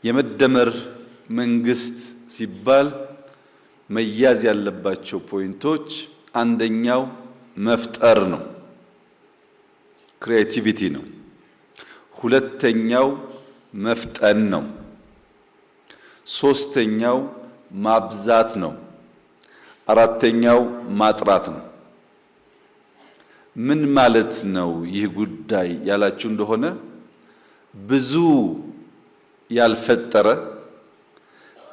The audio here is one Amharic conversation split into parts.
የመደመር መንግስት ሲባል መያዝ ያለባቸው ፖይንቶች አንደኛው መፍጠር ነው፣ ክሪኤቲቪቲ ነው። ሁለተኛው መፍጠን ነው። ሶስተኛው ማብዛት ነው። አራተኛው ማጥራት ነው። ምን ማለት ነው ይህ ጉዳይ ያላችሁ እንደሆነ ብዙ ያልፈጠረ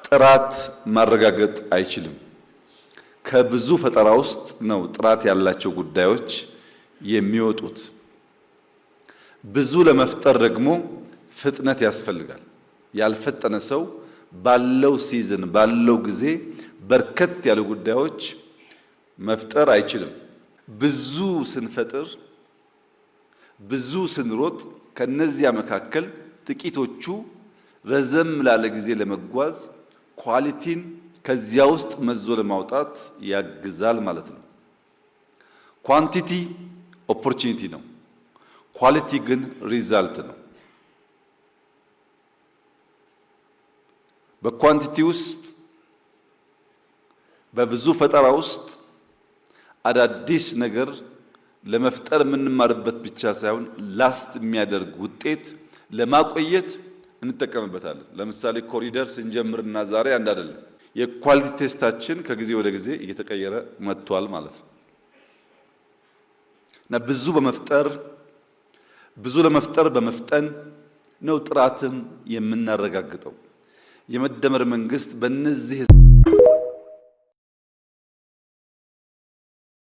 ጥራት ማረጋገጥ አይችልም። ከብዙ ፈጠራ ውስጥ ነው ጥራት ያላቸው ጉዳዮች የሚወጡት። ብዙ ለመፍጠር ደግሞ ፍጥነት ያስፈልጋል። ያልፈጠነ ሰው ባለው ሲዝን ባለው ጊዜ በርከት ያሉ ጉዳዮች መፍጠር አይችልም። ብዙ ስንፈጥር ብዙ ስንሮጥ ከነዚያ መካከል ጥቂቶቹ ረዘም ላለ ጊዜ ለመጓዝ ኳሊቲን ከዚያ ውስጥ መዞ ለማውጣት ያግዛል ማለት ነው። ኳንቲቲ ኦፖርቹኒቲ ነው፣ ኳሊቲ ግን ሪዛልት ነው። በኳንቲቲ ውስጥ በብዙ ፈጠራ ውስጥ አዳዲስ ነገር ለመፍጠር የምንማርበት ብቻ ሳይሆን ላስት የሚያደርግ ውጤት ለማቆየት እንጠቀምበታለን። ለምሳሌ ኮሪደር ስንጀምርና ዛሬ አንድ አይደለም። የኳሊቲ ቴስታችን ከጊዜ ወደ ጊዜ እየተቀየረ መጥቷል ማለት ነው እና ብዙ ለመፍጠር በመፍጠን ነው ጥራትን የምናረጋግጠው። የመደመር መንግስት በእነዚህ